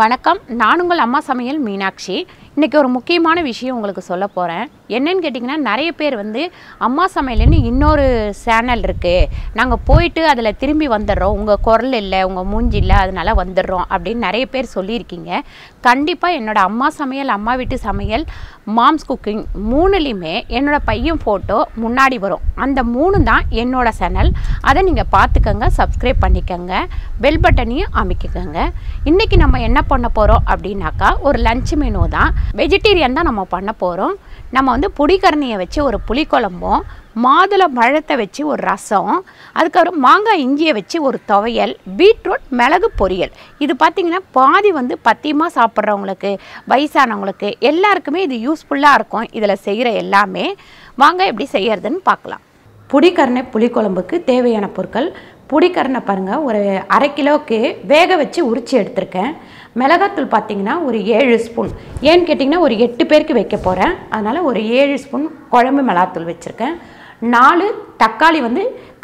வணக்கம். நான் உங்கள் அம்மா சமையல் மீனாட்சி. இன்றைக்கி ஒரு முக்கியமான விஷயம் உங்களுக்கு சொல்ல போகிறேன். என்னன்னு கேட்டிங்கன்னா, நிறைய பேர் அம்மா சமையல்னு இன்னொரு சேனல் இருக்குது, நாங்கள் போயிட்டு அதில் திரும்பி வந்துடுறோம், உங்கள் குரல் இல்லை, உங்கள் மூஞ்சி இல்லை, அதனால் வந்துடுறோம் அப்படின்னு நிறைய பேர் சொல்லியிருக்கீங்க. கண்டிப்பாக என்னோடய அம்மா சமையல், அம்மா வீட்டு சமையல், மாம்ஸ் குக்கிங் மூணுலேயுமே என்னோடய பையன் ஃபோட்டோ முன்னாடி வரும். அந்த மூணு தான் என்னோடய சேனல். அதை நீங்கள் பார்த்துக்கங்க, சப்ஸ்கிரைப் பண்ணிக்கோங்க, பெல் பட்டனையும் அமைக்கிக்கோங்க. இன்றைக்கி நம்ம என்ன பண்ண போகிறோம் அப்படின்னாக்கா, ஒரு லஞ்ச் மெனு தான், வெஜிடேரியன் தான் நம்ம பண்ண போகிறோம். நம்ம புளிக்கரணியை வச்சு ஒரு புளிக்குழம்பும், மாதுளை பழத்தை வச்சு ஒரு ரசம், அதுக்கப்புறம் மாங்காய் இஞ்சியை வச்சு ஒரு துவையல், பீட்ரூட் மிளகு பொரியல். இது பார்த்திங்கன்னா பாதி பத்தியமாக சாப்பிட்றவங்களுக்கு, வயசானவங்களுக்கு எல்லாருக்குமே இது யூஸ்ஃபுல்லாக இருக்கும். இதில் செய்கிற எல்லாமே வாங்க எப்படி செய்கிறதுன்னு பார்க்கலாம். புளிக்கரணை புளிக்குழம்புக்கு தேவையான பொருட்கள்: புளிக்கரணை பாருங்கள், ஒரு 1/2 கிலோவுக்கு வேக வச்சு உரித்து எடுத்திருக்கேன். மிளகாத்தூள் பார்த்திங்கன்னா ஒரு 7 ஸ்பூன். ஏன்னு கேட்டிங்கன்னா ஒரு 8 பேருக்கு வைக்க போகிறேன், அதனால் ஒரு 7 ஸ்பூன் குழம்பு மிளகாத்தூள் வச்சுருக்கேன். 4 தக்காளி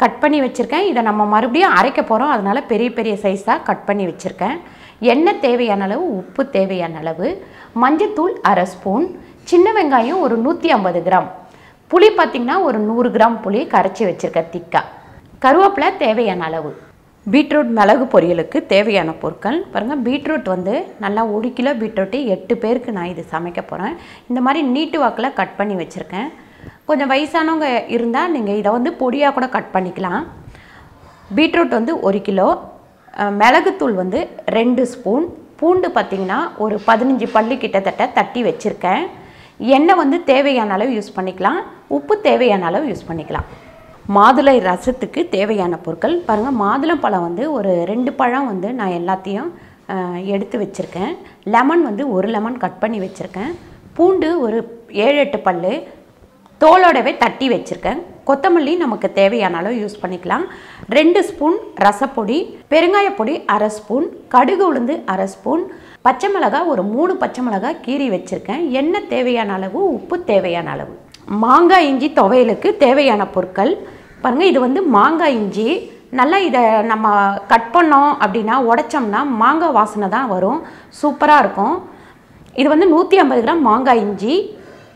கட் பண்ணி வச்சுருக்கேன். இதை நம்ம மறுபடியும் அரைக்க போகிறோம், அதனால் பெரிய பெரிய சைஸாக கட் பண்ணி வச்சுருக்கேன். எண்ணெய் தேவையான அளவு, உப்பு தேவையான அளவு, மஞ்சத்தூள் 1/2 ஸ்பூன், சின்ன வெங்காயம் ஒரு 150 கிராம், புளி பார்த்திங்கன்னா ஒரு 100 கிராம் புளி கரைச்சி வச்சுருக்கேன் திக்காக, கருவேப்பிலை தேவையான அளவு. பீட்ரூட் மிளகு பொரியலுக்கு தேவையான பொருட்கள் பாருங்கள். பீட்ரூட் நல்லா 1 கிலோ பீட்ரூட்டு 8 பேருக்கு நான் இது சமைக்க போகிறேன். இந்த மாதிரி நீட்டு வாக்கில் கட் பண்ணி வச்சுருக்கேன். கொஞ்சம் வயசானவங்க இருந்தால் நீங்கள் இதை பொடியாக கூட கட் பண்ணிக்கலாம். பீட்ரூட் 1 கிலோ, மிளகுத்தூள் 2 ஸ்பூன், பூண்டு பார்த்திங்கன்னா ஒரு 15 பல்லு கிட்டத்தட்ட தட்டி வச்சுருக்கேன். எண்ணெய் தேவையான அளவு யூஸ் பண்ணிக்கலாம், உப்பு தேவையான அளவு யூஸ் பண்ணிக்கலாம். மாதுளை ரசத்துக்கு தேவையான பொருட்கள் பாருங்கள். மாதுளம்பழம் ஒரு 2 பழம் நான் எல்லாத்தையும் எடுத்து வச்சுருக்கேன். லெமன் 1 லெமன் கட் பண்ணி வச்சுருக்கேன். பூண்டு ஒரு 7-8 பல்லு தோலோடவே தட்டி வச்சுருக்கேன். கொத்தமல்லி நமக்கு தேவையான அளவு யூஸ் பண்ணிக்கலாம். 2 ஸ்பூன் ரசப்பொடி, பெருங்காயப்பொடி 1/2 ஸ்பூன், கடுகு உளுந்து 1/2 ஸ்பூன், பச்சை மிளகாய் ஒரு 3 பச்சை மிளகாய் கீறி வச்சுருக்கேன். எண்ணெய் தேவையான அளவு, உப்பு தேவையான அளவு. மாங்காய் இஞ்சி துவையலுக்கு தேவையான பொருட்கள் பாருங்கள். இது மாங்காய் இஞ்சி. நல்லா இதை நம்ம கட் பண்ணோம் அப்படின்னா, உடைச்சோம்னா மாங்காய் வாசனை தான் வரும், சூப்பராக இருக்கும். இது 150 கிராம் மாங்காய் இஞ்சி,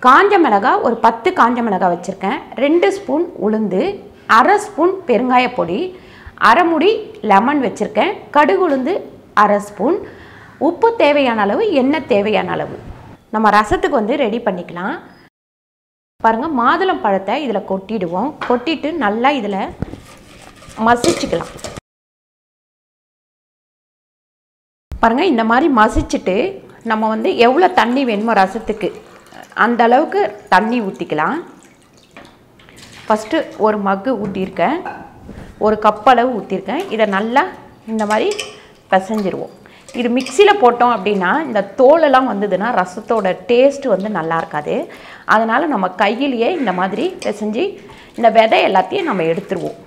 காஞ்ச மிளகாய் ஒரு 10 காஞ்ச மிளகாய் வச்சுருக்கேன், 2 ஸ்பூன் உளுந்து, 1/2 ஸ்பூன் பெருங்காயப்பொடி, 1/2 முடி லெமன் வச்சுருக்கேன், கடுகு உளுந்து 1/2 ஸ்பூன், உப்பு தேவையான அளவு, எண்ணெய் தேவையான அளவு. நம்ம ரசத்துக்கு ரெடி பண்ணிக்கலாம். பாருங்கள், மாதுளம் பழத்தை இதில் கொட்டிடுவோம். கொட்டிட்டு நல்லா இதில் மசிச்சுக்கலாம். பாருங்கள், இந்த மாதிரி மசிச்சுட்டு நம்ம எவ்வளோ தண்ணி வேணுமோ ரசத்துக்கு அந்த அளவுக்கு தண்ணி ஊற்றிக்கலாம். ஃபஸ்ட்டு ஒரு மக்கு ஊற்றிருக்கேன், ஒரு கப் அளவு ஊற்றிருக்கேன். இதை நல்லா இந்த மாதிரி பிசைஞ்சிருவோம். இது மிக்சியில் போட்டோம் அப்படின்னா இந்த தோலெல்லாம் வந்ததுன்னா ரசத்தோட டேஸ்ட்டு நல்லா இருக்காது. அதனால் நம்ம கையிலேயே இந்த மாதிரி பிசைஞ்சு இந்த விதை எல்லாத்தையும் நம்ம எடுத்துருவோம்.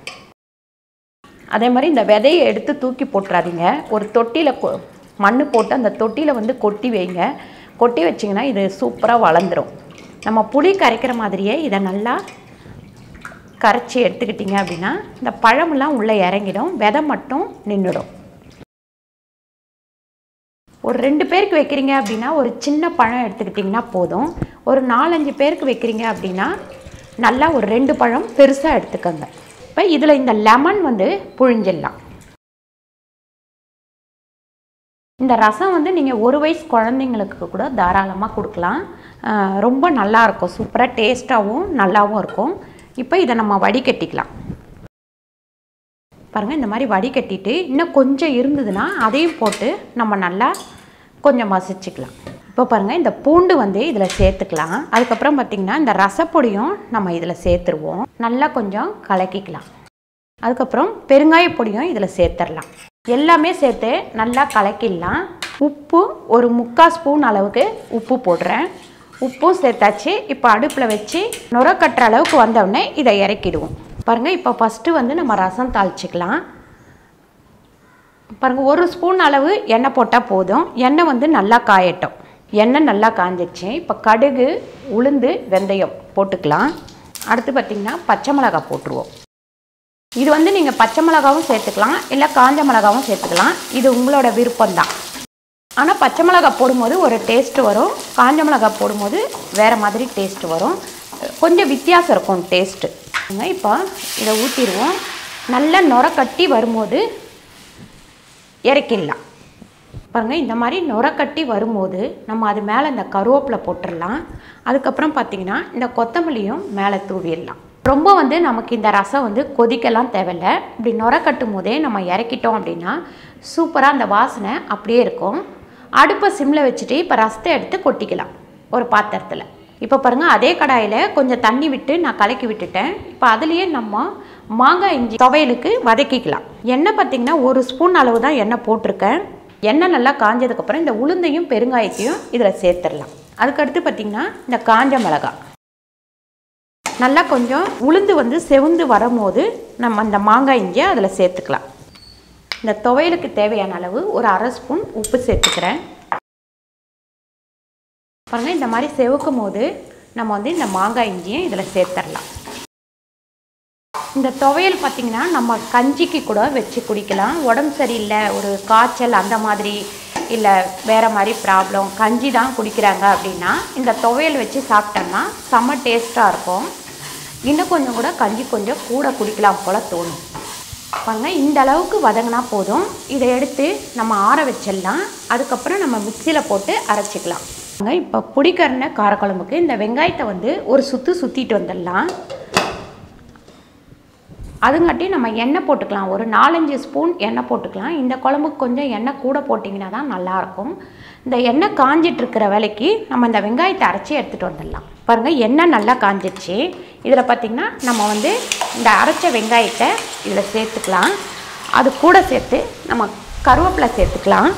அதே மாதிரி இந்த விதையை எடுத்து தூக்கி போட்டுறாதீங்க. ஒரு தொட்டியில் மண் போட்டு அந்த தொட்டியில் கொட்டி வைங்க. கொட்டி வச்சிங்கன்னா இது சூப்பராக வளர்ந்துடும். நம்ம புளி கரைக்கிற மாதிரியே இதை நல்லா கரைச்சி எடுத்துக்கிட்டிங்க அப்படின்னா இந்த பழமெல்லாம் உள்ளே இறங்கிடும், விதை மட்டும் நின்றுடும். ஒரு 2 பேருக்கு வைக்கிறீங்க அப்படின்னா ஒரு சின்ன பழம் எடுத்துக்கிட்டிங்கன்னா போதும். ஒரு 4-5 பேருக்கு வைக்கிறீங்க அப்படின்னா நல்லா ஒரு 2 பழம் பெருசாக எடுத்துக்கோங்க. இப்போ இதில் இந்த லெமன் புழிஞ்சிடலாம். இந்த ரசம் நீங்கள் 1 வயசு குழந்தைங்களுக்கு கூட தாராளமாக கொடுக்கலாம். ரொம்ப நல்லாயிருக்கும், சூப்பராக டேஸ்ட்டாகவும் நல்லாவும் இருக்கும். இப்போ இதை நம்ம வடிகட்டிக்கலாம். பாருங்கள், இந்த மாதிரி வடிகட்டிட்டு இன்னும் கொஞ்சம் இருந்ததுன்னா அதையும் போட்டு நம்ம நல்லா கொஞ்சம் மசிச்சுக்கலாம். இப்போ பாருங்கள், இந்த பூண்டு இதில் சேர்த்துக்கலாம். அதுக்கப்புறம் பார்த்திங்கன்னா இந்த ரசப்பொடியும் நம்ம இதில் சேர்த்துருவோம். நல்லா கொஞ்சம் கலக்கிக்கலாம். அதுக்கப்புறம் பெருங்காயப்பொடியும் இதில் சேர்த்துடலாம். எல்லாமே சேர்த்து நல்லா கலக்கிடலாம். உப்பு ஒரு 3/4 ஸ்பூன் அளவுக்கு உப்பு போடுறேன். உப்பும் சேர்த்தாச்சு. இப்போ அடுப்பில் வச்சு நுர கட்டுற அளவுக்கு வந்தோடனே இதை இறக்கிடுவோம். பாருங்கள், இப்போ ஃபஸ்ட்டு நம்ம ரசம் தாளிச்சிக்கலாம். பாருங்கள், 1 ஸ்பூன் அளவு எண்ணெய் போட்டால் போதும். எண்ணெய் நல்லா காயட்டும். எண்ணெய் நல்லா காஞ்சிடுச்சு. இப்போ கடுகு, உளுந்து, வெந்தயம் போட்டுக்கலாம். அடுத்து பார்த்திங்கன்னா பச்சை மிளகாய் போட்டுருவோம். இது நீங்கள் பச்சை மிளகாவும் சேர்த்துக்கலாம், இல்லை காஞ்ச மிளகாவும் சேர்த்துக்கலாம், இது உங்களோட விருப்பம்தான். ஆனால் பச்சை மிளகாய் போடும்போது ஒரு டேஸ்ட்டு வரும், காஞ்ச மிளகாய் போடும்போது வேறு மாதிரி டேஸ்ட்டு வரும், கொஞ்சம் வித்தியாசம் இருக்கும் டேஸ்ட்டு. இப்போ இதை ஊற்றிடுவோம். நல்லா நுர கட்டி வரும்போது இறக்கிடலாம். பாருங்கள், இந்த மாதிரி நுர கட்டி வரும்போது நம்ம அது மேலே இந்த கருவேப்பிலை போட்டுடலாம். அதுக்கப்புறம் பார்த்திங்கன்னா இந்த கொத்தமல்லியும் மேலே தூவிடலாம். ரொம்ப நமக்கு இந்த ரசம் கொதிக்கலாம் தேவையில்லை. இப்படி நுர கட்டும் போதே நம்ம இறக்கிட்டோம் அப்படின்னா சூப்பராக அந்த வாசனை அப்படியே இருக்கும். அடுப்பை சிம்மில் வச்சுட்டு இப்போ ரசத்தை எடுத்து கொட்டிக்கலாம் ஒரு பாத்திரத்தில். இப்போ பாருங்கள், அதே கடாயில் கொஞ்சம் தண்ணி விட்டு நான் கலக்கி விட்டுட்டேன். இப்போ அதுலேயே நம்ம மாங்காய் இஞ்சி துவையலுக்கு வதக்கிக்கலாம். எண்ணெய் பார்த்திங்கன்னா 1 ஸ்பூன் அளவு தான் எண்ணெய் போட்டிருக்கேன். எண்ணெய் நல்லா காஞ்சதுக்கப்புறம் இந்த உளுந்தையும் பெருங்காயத்தையும் இதில் சேர்த்துடலாம். அதுக்கடுத்து பார்த்திங்கன்னா இந்த காஞ்ச மிளகாய் நல்லா கொஞ்சம் உளுந்து செவந்து வரும்போது நம்ம அந்த மாங்காய் இஞ்சியை அதில் சேர்த்துக்கலாம். இந்த துவையலுக்கு தேவையான அளவு ஒரு 1/2 ஸ்பூன் உப்பு சேர்த்துக்கிறேன். பாருங்கள், இந்த மாதிரி செவக்கும் போது நம்ம இந்த மாங்காய் இஞ்சியை இதில் சேர்த்துடலாம். இந்த துவையல் பார்த்திங்கன்னா நம்ம கஞ்சிக்கு கூட வச்சு குடிக்கலாம். உடம்பு சரியில்லை, ஒரு காய்ச்சல் அந்த மாதிரி, இல்லை வேறு மாதிரி ப்ராப்ளம், கஞ்சி தான் குடிக்கிறாங்க அப்படின்னா இந்த துவையல் வச்சு சாப்பிட்டோம்னா செம்ம டேஸ்ட்டாக இருக்கும். இன்னும் கொஞ்சம் கூட கஞ்சி கொஞ்சம் கூட குடிக்கலாம் போல் தோணும். பாருங்க, இந்த அளவுக்கு வதங்கினா போதும். இதை எடுத்து நம்ம ஆற வச்சிடலாம். அதுக்கப்புறம் நம்ம மிக்சியில் போட்டு அரைச்சிக்கலாம். இப்போ புளிக்கரணை காரக்குழம்புக்கு இந்த வெங்காயத்தை ஒரு சுற்றிட்டு வந்துடலாம். அதுங்காட்டி நம்ம எண்ணெய் போட்டுக்கலாம். ஒரு 4-5 ஸ்பூன் எண்ணெய் போட்டுக்கலாம். இந்த குழம்புக்கு கொஞ்சம் எண்ணெய் கூட போட்டிங்கன்னா தான் நல்லாயிருக்கும். இந்த எண்ணெய் காஞ்சிட்ருக்கிற வேலைக்கு நம்ம இந்த வெங்காயத்தை அரைச்சி எடுத்துகிட்டு வந்துடலாம். பாருங்கள், எண்ணெய் நல்லா காஞ்சிடுச்சு. இதில் பார்த்திங்கன்னா நம்ம இந்த அரைச்ச வெங்காயத்தை இதில் சேர்த்துக்கலாம். அது கூட சேர்த்து நம்ம கருவேப்பிலை சேர்த்துக்கலாம்.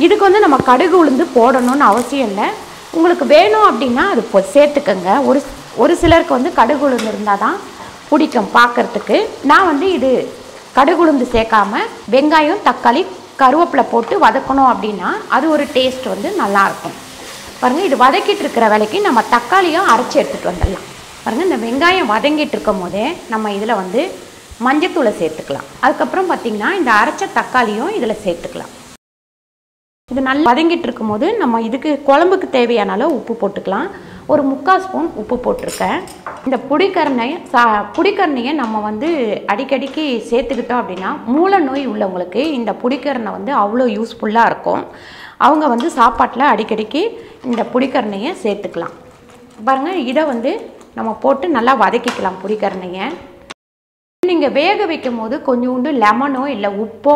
இதுக்கு நம்ம கடுகு உளுந்து போடணும்னு அவசியம் இல்லை. உங்களுக்கு வேணும் அப்படின்னா அது சேர்த்துக்கங்க. ஒரு சிலருக்கு கடுகு உளுந்து இருந்தால் தான் பிடிக்கும் பார்க்குறதுக்கு. நான் இது கடுகு உளுந்து சேர்க்காம வெங்காயம், தக்காளி, கருவேப்பிலை போட்டு வதக்கணும் அப்படின்னா அது ஒரு டேஸ்ட் நல்லாயிருக்கும். பாருங்கள், இது வதக்கிட்டு இருக்கிற வேலைக்கு நம்ம தக்காளியும் அரைச்சி எடுத்துகிட்டு வந்துடலாம். பாருங்கள், இந்த வெங்காயம் வதங்கிட்டு இருக்கும் போதே நம்ம இதில் மஞ்சத்தூளை சேர்த்துக்கலாம். அதுக்கப்புறம் பார்த்திங்கன்னா இந்த அரைச்ச தக்காளியும் இதில் சேர்த்துக்கலாம். இது நல்லா வதங்கிட்டு இருக்கும் போது நம்ம இதுக்கு குழம்புக்கு தேவையான அளவு உப்பு போட்டுக்கலாம். ஒரு 3/4 ஸ்பூன் உப்பு போட்டிருக்கேன். இந்த புடிக்கரணையை நம்ம அடிக்கடிக்கு சேர்த்துக்கிட்டோம் அப்படின்னா மூல நோய் உள்ளவங்களுக்கு இந்த புடிக்கரணை அவ்வளோ யூஸ்ஃபுல்லாக இருக்கும். அவங்க சாப்பாட்டில் அடிக்கடிக்கு இந்த புடிக்கரணையை சேர்த்துக்கலாம். பாருங்கள், இதை நம்ம போட்டு நல்லா வதக்கிக்கலாம். புடிக்கரணையை நீங்கள் வேக வைக்கும் போது கொஞ்சோண்டு லெமனோ இல்லை உப்போ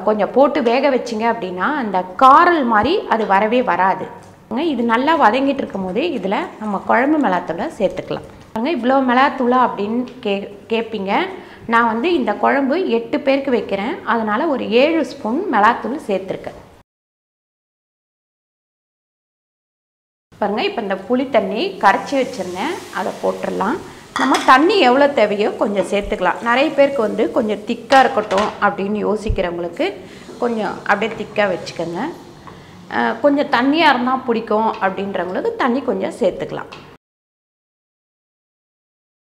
கொஞ்சம் போட்டு வேக வச்சிங்க அப்படின்னா அந்த காரல் மாதிரி அது வரவே வராது. இது நல்லா வதங்கிட்டு இருக்கும் போது இதில் நம்ம குழம்பு மிளகாத்தூளை சேர்த்துக்கலாம். இவ்வளோ மிளகாத்தூளா அப்படின்னு கேட்பீங்க. நான் இந்த குழம்பு 8 பேருக்கு வைக்கிறேன். அதனால் ஒரு 7 ஸ்பூன் மிளகாத்தூள் சேர்த்துருக்கேன். பாருங்கள், இப்போ இந்த புளி தண்ணி கரைச்சி வச்சுருந்தேன், அதை போட்டுடலாம். நம்ம தண்ணி எவ்வளோ தேவையோ கொஞ்சம் சேர்த்துக்கலாம். நிறைய பேருக்கு கொஞ்சம் திக்காக இருக்கட்டும் அப்படின்னு யோசிக்கிறவங்களுக்கு கொஞ்சம் அப்படியே திக்காக வச்சுக்கோங்க. கொஞ்சம் தண்ணியாக இருந்தால் பிடிக்கும் அப்படின்றவங்களுக்கு தண்ணி கொஞ்சம் சேர்த்துக்கலாம்.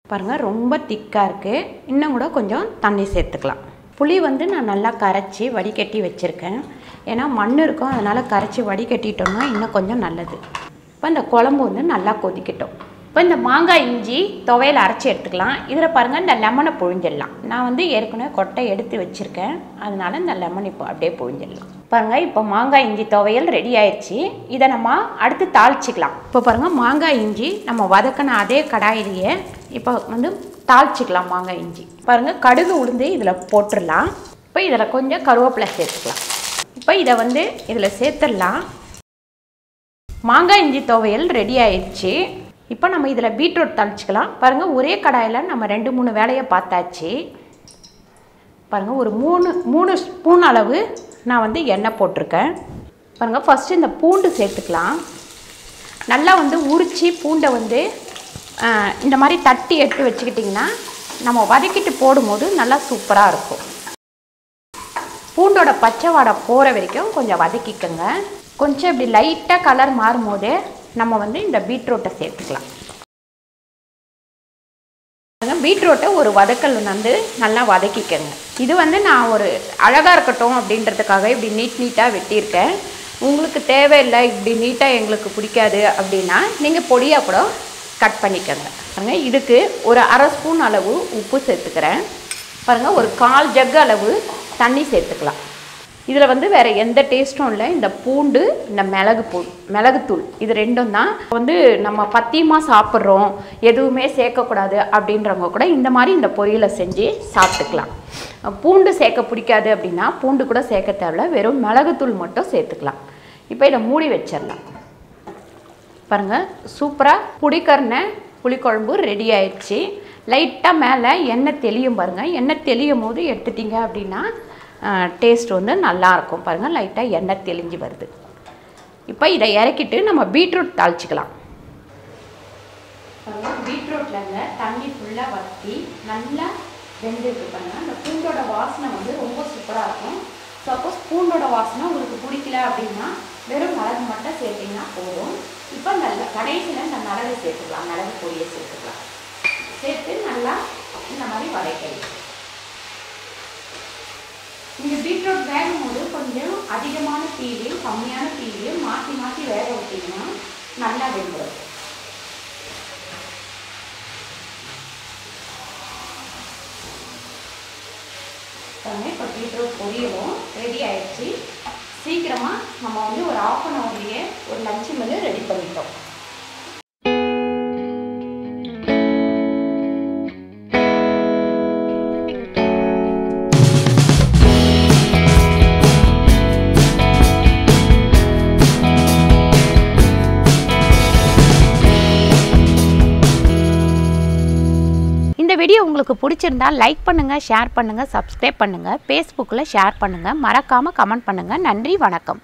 பாருங்கள், ரொம்ப திக்காக இருக்குது. இன்னும் கூட கொஞ்சம் தண்ணி சேர்த்துக்கலாம். புளி நான் நல்லா கரைச்சி வடிகட்டி வச்சுருக்கேன். ஏன்னா மண் இருக்கும், அதனால் கரைச்சி வடிகட்டிட்டோம்னா இன்னும் கொஞ்சம் நல்லது. இப்போ இந்த குழம்பு நல்லா கொதிக்கட்டும். இப்போ இந்த மாங்காய் இஞ்சி துவையல் அரைச்சி எடுத்துக்கலாம். இதில் பாருங்கள், இந்த லெமனை புழிஞ்சிடலாம். நான் ஏற்கனவே கொட்டை எடுத்து வச்சுருக்கேன், அதனால் இந்த லெமன் இப்போ அப்படியே புழிஞ்சிடலாம். பாருங்கள், இப்போ மாங்காய் இஞ்சி துவையல் ரெடி ஆயிடுச்சு. இதை நம்ம அடுத்து தாளிச்சிக்கலாம். இப்போ பாருங்கள், மாங்காய் இஞ்சி நம்ம வதக்கின அதே கடாயிலேயே இப்போ தாளிச்சிக்கலாம். மாங்காய் இஞ்சி பாருங்கள், கடுகு உளுந்து இதில் போட்டுடலாம். இப்போ இதில் கொஞ்சம் கருவேப்பிலை சேர்த்துக்கலாம். இப்போ இதை இதில் சேர்த்துடலாம். மாங்காய் இஞ்சி துவையல் ரெடி ஆயிடுச்சு. இப்போ நம்ம இதில் பீட்ரூட் தாளிச்சிக்கலாம். பாருங்கள், ஒரே கடாயில் நம்ம 2-3 வேலையை பார்த்தாச்சு. பாருங்கள், ஒரு 3 ஸ்பூன் அளவு நான் எண்ணெய் போட்டிருக்கேன். பாருங்கள், ஃபஸ்ட்டு இந்த பூண்டு சேர்த்துக்கலாம். நல்லா உரித்து பூண்டை இந்த மாதிரி தட்டி எடுத்து வச்சுக்கிட்டிங்கன்னா நம்ம வதக்கிட்டு போடும்போது நல்லா சூப்பராக இருக்கும். பூண்டோட பச்சை வாடை போகிற வரைக்கும் கொஞ்சம் வதக்கிக்கோங்க. கொஞ்சம் இப்படி லைட்டாக கலர் மாறும்போது நம்ம இந்த பீட்ரூட்டை சேர்த்துக்கலாம். பீட்ரூட்டை ஒரு வதக்கல் நல்லா வதக்கிக்கங்க. இது நான் ஒரு அழகாக இருக்கட்டும் அப்படின்றதுக்காக இப்படி நீட்டாக வெட்டியிருக்கேன். உங்களுக்கு தேவையில்லை இப்படி நீட்டாக எங்களுக்கு பிடிக்காது அப்படின்னா நீங்கள் பொடியாக கூட கட் பண்ணிக்கோங்க. பாருங்கள், இதுக்கு ஒரு அரை ஸ்பூன் அளவு உப்பு சேர்த்துக்கிறேன். பாருங்கள், ஒரு 1/4 ஜக் அளவு தண்ணி சேர்த்துக்கலாம். இதில் வந்து வேறு எந்த டேஸ்ட்டும் இல்லை. இந்த பூண்டு, இந்த மிளகுத்தூள் இது ரெண்டும் தான். வந்து நம்ம பத்தியமாக சாப்பிட்றோம், எதுவுமே சேர்க்கக்கூடாது அப்படின்றவங்க கூட இந்த மாதிரி இந்த பொரியலை செஞ்சு சாப்பிட்டுக்கலாம். பூண்டு சேர்க்க பிடிக்காது அப்படின்னா பூண்டு கூட சேர்க்க தேவையில்ல, வெறும் மிளகுத்தூள் மட்டும் சேர்த்துக்கலாம். இப்போ இதை மூடி வச்சிடலாம். பாருங்கள், சூப்பராக புளிக்கரணை புளிக்குழம்பு ரெடி ஆயிடுச்சு. லைட்டாக மேலே எண்ணெய் தெளியும் பாருங்கள். எண்ணெய் தெளியும் போது எடுத்துட்டிங்க அப்படின்னா டேஸ்ட் வந்து நல்லாயிருக்கும். பாருங்கள், லைட்டாக எண்ணெய் தெளிஞ்சு வருது. இப்போ இதை இறக்கிட்டு நம்ம பீட்ரூட் தாளிச்சிக்கலாம். பாருங்கள், பீட்ரூட்லங்க தண்ணி ஃபுல்லாக வற்றி நல்லா வெந்துருக்கு. பாருங்கள், அந்த பூண்டோட வாசனை வந்து ரொம்ப சூப்பராக இருக்கும். சப்போஸ் பூண்டோட வாசனை உங்களுக்கு பிடிக்கல அப்படின்னா வெறும் மிளகு மட்டும் சேர்த்திங்கன்னா போதும். இப்போ நல்ல கடைசியில் இந்த மிளகு சேர்த்துக்கலாம், மிளகு பொடியை சேர்த்துக்கலாம். சேர்த்து நல்லா இந்த மாதிரி வதக்கலாம். நீங்கள் பீட்ரூட் வேகும் போது கொஞ்சம் அதிகமான தீயிலையும் கம்மியான தீயிலையும் மாற்றி மாற்றி வேக விட்டிங்கன்னா நல்லா வெந்துடும். இப்போ பீட்ரூட் பொரியலும் ரெடி ஆயிடுச்சு. சீக்கிரமாக நம்ம வந்து ஒரு 1/2 அன் ஹவர்லேயே ஒரு லஞ்சு மெனு ரெடி பண்ணிட்டோம். இந்த வீடியோ உங்களுக்கு பிடிச்சிருந்தா லைக் பண்ணுங்கள், ஷேர் பண்ணுங்கள், சப்ஸ்கிரைப் பண்ணுங்கள், ஃபேஸ்புக்கில் ஷேர் பண்ணுங்கள், மறக்காமல் கமெண்ட் பண்ணுங்கள். நன்றி, வணக்கம்.